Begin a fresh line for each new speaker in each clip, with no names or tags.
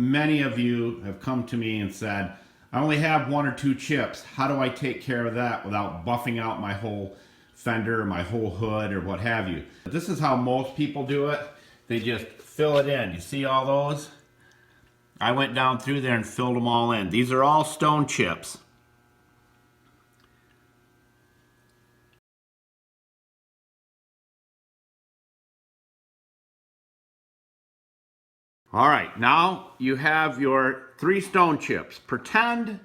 Many of you have come to me and said, I only have 1 or 2 chips. How do I take care of that without buffing out my whole fender, my whole hood, or what have you? This is how most people do it. They just fill it in. You see all those? I went down through there and filled them all in. These are all stone chips. All right, now you have your 3 stone chips. Pretend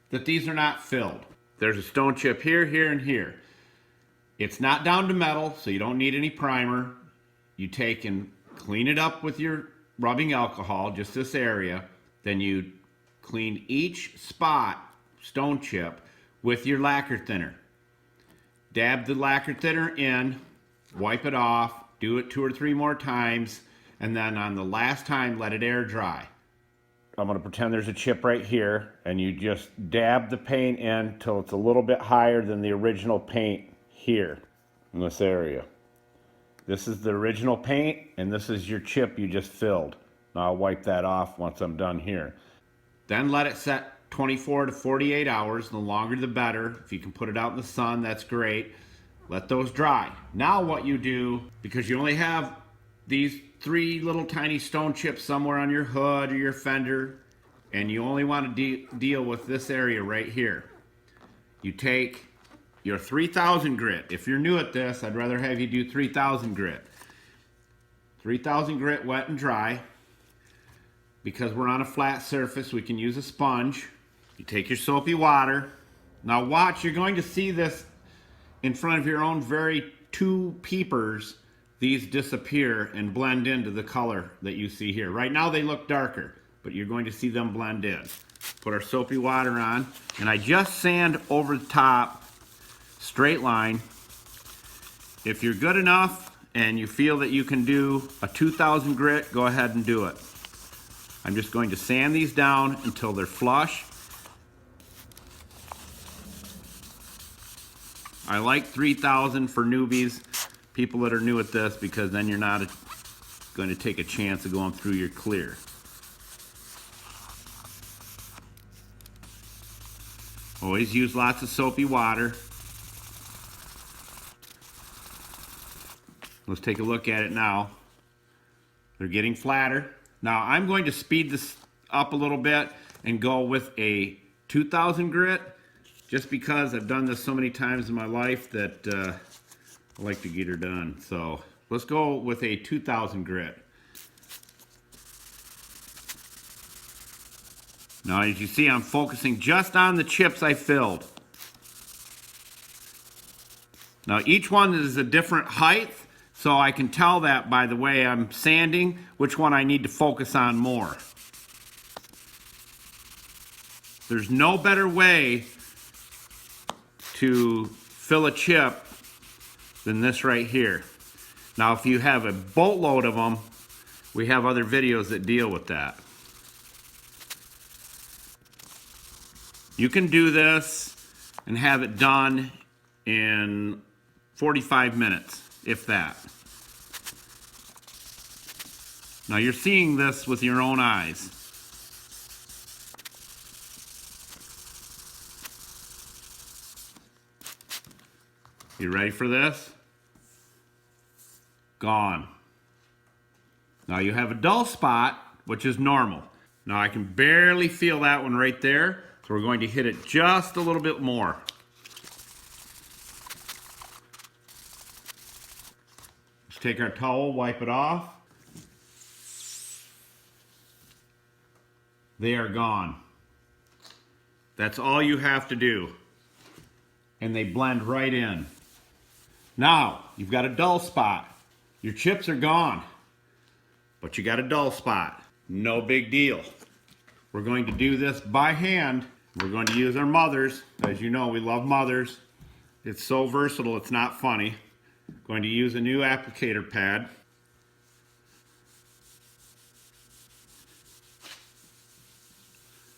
that these are not filled. There's a stone chip here, here, and here. It's not down to metal, so you don't need any primer. You take and clean it up with your rubbing alcohol, just this area. Then you clean each spot, stone chip, with your lacquer thinner. Dab the lacquer thinner in, wipe it off, do it 2 or 3 more times, and then on the last time, let it air dry. I'm going to pretend there's a chip right here, and you just dab the paint in till it's a little bit higher than the original paint here in this area. This is the original paint, and this is your chip you just filled. Now I'll wipe that off once I'm done here. Then let it set 24 to 48 hours. The longer the better. If you can put it out in the sun, that's great. Let those dry. Now what you do, because you only have these 3 little tiny stone chips somewhere on your hood or your fender, and you only want to deal with this area right here. You take your 3000 grit. If you're new at this, I'd rather have you do 3000 grit. 3000 grit wet and dry. Because we're on a flat surface, we can use a sponge. You take your soapy water. Now watch, you're going to see this in front of your own very 2 peepers. These disappear and blend into the color that you see here. Right now they look darker, but you're going to see them blend in. Put our soapy water on, and I just sand over the top, straight line. If you're good enough and you feel that you can do a 2000 grit, go ahead and do it. I'm just going to sand these down until they're flush. I like 3000 for newbies, people that are new at this, because then you're not going to take a chance of going through your clear. Always use lots of soapy water. Let's take a look at it now. They're getting flatter. Now I'm going to speed this up a little bit and go with a 2000 grit, just because I've done this so many times in my life that I like to get her done. So let's go with a 2000 grit. Now as you see, I'm focusing just on the chips I filled. Now each one is a different height, so I can tell that by the way I'm sanding which one I need to focus on more. There's no better way to fill a chip than this right here. Now if you have a boatload of them, we have other videos that deal with that. You can do this and have it done in 45 minutes, if that. Now you're seeing this with your own eyes. You ready for this? Gone. Now you have a dull spot, which is normal. Now I can barely feel that one right there, so we're going to hit it just a little bit more. Let's take our towel, wipe it off. They are gone. That's all you have to do. And they blend right in. Now, you've got a dull spot. Your chips are gone, but you got a dull spot. No big deal. We're going to do this by hand. We're going to use our mothers. As you know, we love mothers. It's so versatile, it's not funny. Going to use a new applicator pad.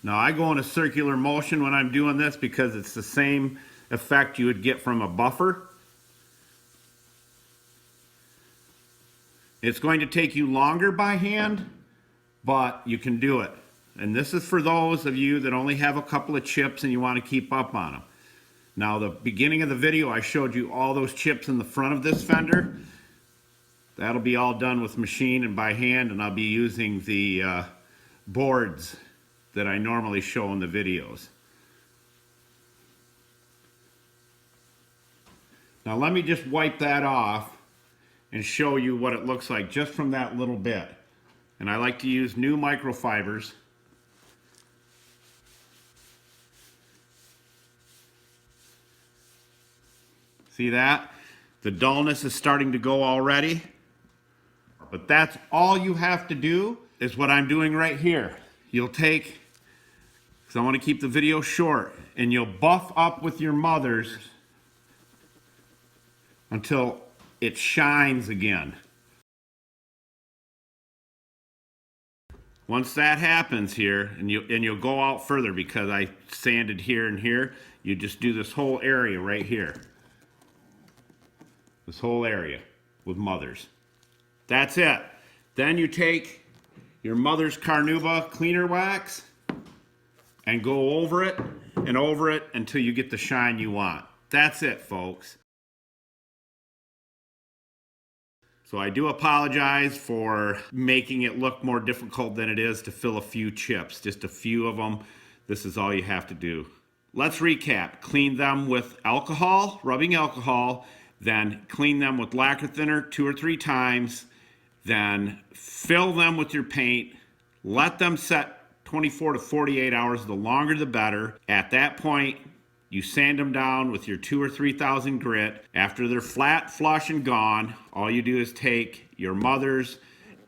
Now I go in a circular motion when I'm doing this because it's the same effect you would get from a buffer. It's going to take you longer by hand, but you can do it. And this is for those of you that only have a couple of chips and you want to keep up on them. Now, the beginning of the video, I showed you all those chips in the front of this fender. That'll be all done with machine and by hand, and I'll be using the boards that I normally show in the videos. Now let me just wipe that off and show you what it looks like just from that little bit. And I like to use new microfibers. See that? The dullness is starting to go already. But that's all you have to do is what I'm doing right here. You'll take, because I want to keep the video short, and you'll buff up with your mothers until it shines again. Once that happens here, and you'll go out further because I sanded here and here, you just do this whole area right here. This whole area with mothers. That's it. Then you take your mother's Carnauba cleaner wax and go over it and over it until you get the shine you want. That's it, folks. So I do apologize for making it look more difficult than it is to fill a few chips, just a few of them. This is all you have to do. Let's recap. Clean them with alcohol, rubbing alcohol, then clean them with lacquer thinner 2 or 3 times, then fill them with your paint, let them set 24 to 48 hours, the longer the better. At that point, you sand them down with your 2,000 or 3,000 grit. After they're flat, flush, and gone, all you do is take your mothers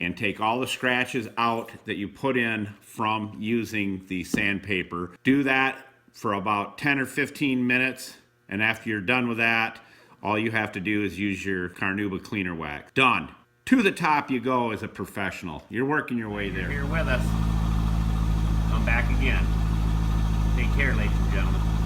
and take all the scratches out that you put in from using the sandpaper. Do that for about 10 or 15 minutes, and after you're done with that, all you have to do is use your Carnauba cleaner wax. Done. To the top you go as a professional. You're working your way there. Here with us. Come back again. Take care, ladies and gentlemen.